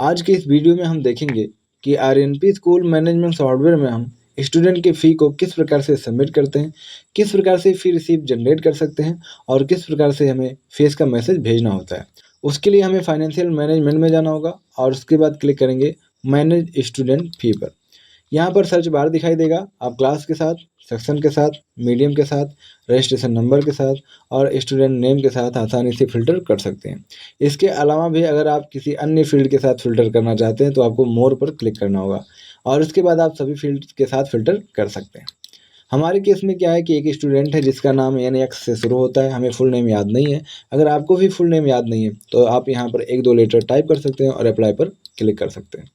आज के इस वीडियो में हम देखेंगे कि आरएनपी स्कूल मैनेजमेंट सॉफ्टवेयर में हम स्टूडेंट की फ़ी को किस प्रकार से सबमिट करते हैं, किस प्रकार से फ़ी रिसीप्ट जनरेट कर सकते हैं और किस प्रकार से हमें फ़ीस का मैसेज भेजना होता है। उसके लिए हमें फाइनेंशियल मैनेजमेंट में जाना होगा और उसके बाद क्लिक करेंगे मैनेज स्टूडेंट फ़ी पर। यहाँ पर सर्च बार दिखाई देगा, आप क्लास के साथ, सेक्शन के साथ, मीडियम के साथ, रजिस्ट्रेशन नंबर के साथ और स्टूडेंट नेम के साथ आसानी से फ़िल्टर कर सकते हैं। इसके अलावा भी अगर आप किसी अन्य फ़ील्ड के साथ फ़िल्टर करना चाहते हैं तो आपको मोर पर क्लिक करना होगा और उसके बाद आप सभी फ़ील्ड के साथ फ़िल्टर कर सकते हैं। हमारे केस में क्या है कि एक स्टूडेंट है जिसका नाम NX से शुरू होता है, हमें फुल नेम याद नहीं है। अगर आपको भी फुल नेम याद नहीं है तो आप यहाँ पर 1-2 लेटर टाइप कर सकते हैं और अप्लाई पर क्लिक कर सकते हैं।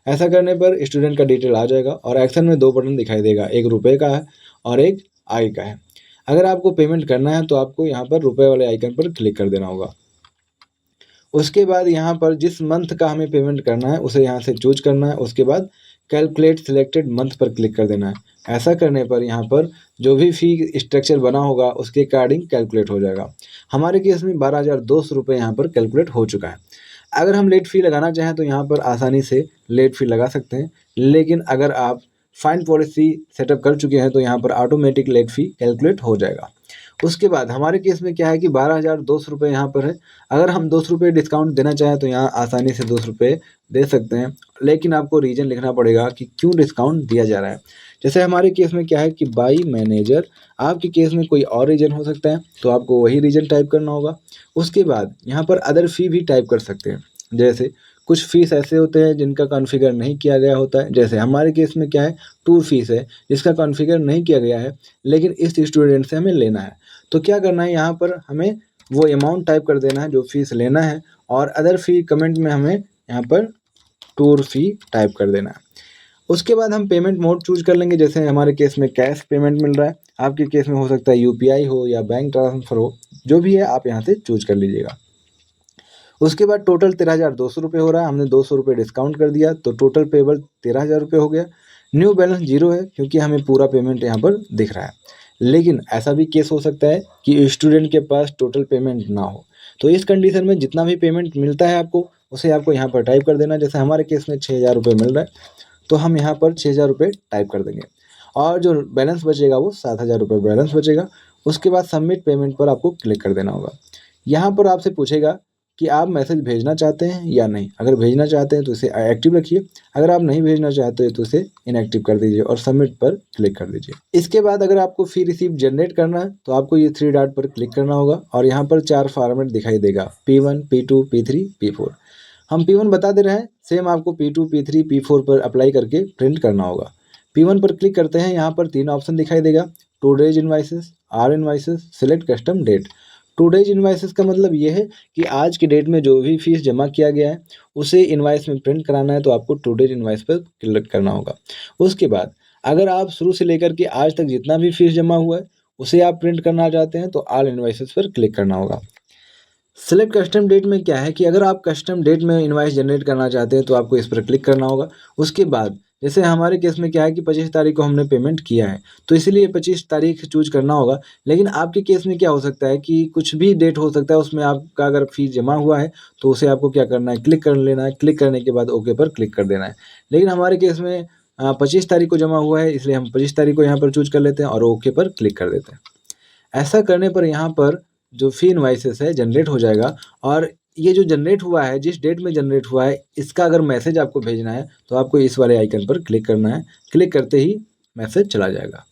ऐसा करने पर स्टूडेंट का डिटेल आ जाएगा और एक्शन में 2 बटन दिखाई देगा, एक रुपए का है और एक आई का है। अगर आपको पेमेंट करना है तो आपको यहाँ पर रुपए वाले आइकन पर क्लिक कर देना होगा। उसके बाद यहाँ पर जिस मंथ का हमें पेमेंट करना है उसे यहाँ से चूज करना है। उसके बाद कैलकुलेट सिलेक्टेड मंथ पर क्लिक कर देना है। ऐसा करने पर यहाँ पर जो भी फ़ी स्ट्रक्चर बना होगा उसके अकॉर्डिंग कैलकुलेट हो जाएगा। हमारे केस में 12,200 रुपये यहाँ पर कैलकुलेट हो चुका है। अगर हम लेट फ़ी लगाना चाहें तो यहाँ पर आसानी से लेट फ़ी लगा सकते हैं, लेकिन अगर आप फाइन पॉलिसी सेटअप कर चुके हैं तो यहाँ पर ऑटोमेटिक लेट फ़ी कैलकुलेट हो जाएगा। उसके बाद हमारे केस में क्या है कि 12,200 रुपये यहाँ पर है। अगर हम 200 रुपये डिस्काउंट देना चाहें तो यहाँ आसानी से 200 रुपये दे सकते हैं, लेकिन आपको रीज़न लिखना पड़ेगा कि क्यों डिस्काउंट दिया जा रहा है। जैसे हमारे केस में क्या है कि बाई मैनेजर, आपके केस में कोई और रीज़न हो सकता है तो आपको वही रीज़न टाइप करना होगा। उसके बाद यहाँ पर अदर फ़ी भी टाइप कर सकते हैं। जैसे कुछ फ़ीस ऐसे होते हैं जिनका कॉन्फ़िगर नहीं किया गया होता है। जैसे हमारे केस में क्या है, टूर फ़ीस है जिसका कॉन्फ़िगर नहीं किया गया है, लेकिन इस स्टूडेंट से हमें लेना है। तो क्या करना है, यहाँ पर हमें वो अमाउंट टाइप कर देना है जो फ़ीस लेना है और अदर फ़ी कमेंट में हमें यहाँ पर टूर फ़ी टाइप कर देना है। उसके बाद हम पेमेंट मोड चूज़ कर लेंगे। जैसे हमारे केस में कैश पेमेंट मिल रहा है, आपके केस में हो सकता है UPI हो या बैंक ट्रांसफ़र हो, जो भी है आप यहाँ से चूज़ कर लीजिएगा। उसके बाद टोटल 13,200 रुपये हो रहा है, हमने 200 रुपये डिस्काउंट कर दिया तो टोटल पेबल 13,000 रुपये हो गया। न्यू बैलेंस 0 है क्योंकि हमें पूरा पेमेंट यहाँ पर दिख रहा है। लेकिन ऐसा भी केस हो सकता है कि स्टूडेंट के पास टोटल पेमेंट ना हो, तो इस कंडीशन में जितना भी पेमेंट मिलता है आपको, उसे आपको यहाँ पर टाइप कर देना। जैसे हमारे केस में 6,000 रुपये मिल रहा है तो हम यहाँ पर 6,000 रुपये टाइप कर देंगे और जो बैलेंस बचेगा वो 7,000 रुपये बैलेंस बचेगा। उसके बाद सबमिट पेमेंट पर आपको क्लिक कर देना होगा। यहाँ पर आपसे पूछेगा कि आप मैसेज भेजना चाहते हैं या नहीं। अगर भेजना चाहते हैं तो इसे एक्टिव रखिए, अगर आप नहीं भेजना चाहते तो इसे इनएक्टिव कर दीजिए और सबमिट पर क्लिक कर दीजिए। इसके बाद अगर आपको फ़ी रिसीप्ट जनरेट करना है तो आपको ये 3 डॉट पर क्लिक करना होगा और यहाँ पर 4 फॉर्मेट दिखाई देगा, P1, P2, P3, P4। हम P1 बता दे रहे हैं, सेम आपको P2, P3, P4 पर अप्लाई करके प्रिंट करना होगा। P1 पर क्लिक करते हैं, यहाँ पर 3 ऑप्शन दिखाई देगा, today's invoices, or invoices, select custom date. Today's invoices का मतलब ये है कि आज की डेट में जो भी फीस जमा किया गया है उसे इनवाइस में प्रिंट कराना है तो आपको टुडेज इनवाइस पर क्लिक करना होगा। उसके बाद अगर आप शुरू से लेकर के आज तक जितना भी फीस जमा हुआ है उसे आप प्रिंट करना चाहते हैं तो ऑल इनवाइसेस पर क्लिक करना होगा। सेलेक्ट कस्टम डेट में क्या है कि अगर आप कस्टम डेट में इनवाइस जनरेट करना चाहते हैं तो आपको इस पर क्लिक करना होगा। उसके बाद जैसे हमारे केस में क्या है कि 25 तारीख को हमने पेमेंट किया है तो इसलिए 25 तारीख चूज करना होगा। लेकिन आपके केस में क्या हो सकता है कि कुछ भी डेट हो सकता है, उसमें आपका अगर फीस जमा हुआ है तो उसे आपको क्या करना है, क्लिक कर लेना है। क्लिक करने के बाद ओके पर क्लिक कर देना है। लेकिन हमारे केस में 25 तारीख को जमा हुआ है इसलिए हम 25 तारीख को यहाँ पर चूज कर लेते हैं और ओके पर क्लिक कर देते हैं। ऐसा करने पर यहाँ पर जो फ़ी इनवाइसेस है जनरेट हो जाएगा और ये जो जनरेट हुआ है, जिस डेट में जनरेट हुआ है, इसका अगर मैसेज आपको भेजना है तो आपको इस वाले आइकन पर क्लिक करना है। क्लिक करते ही मैसेज चला जाएगा।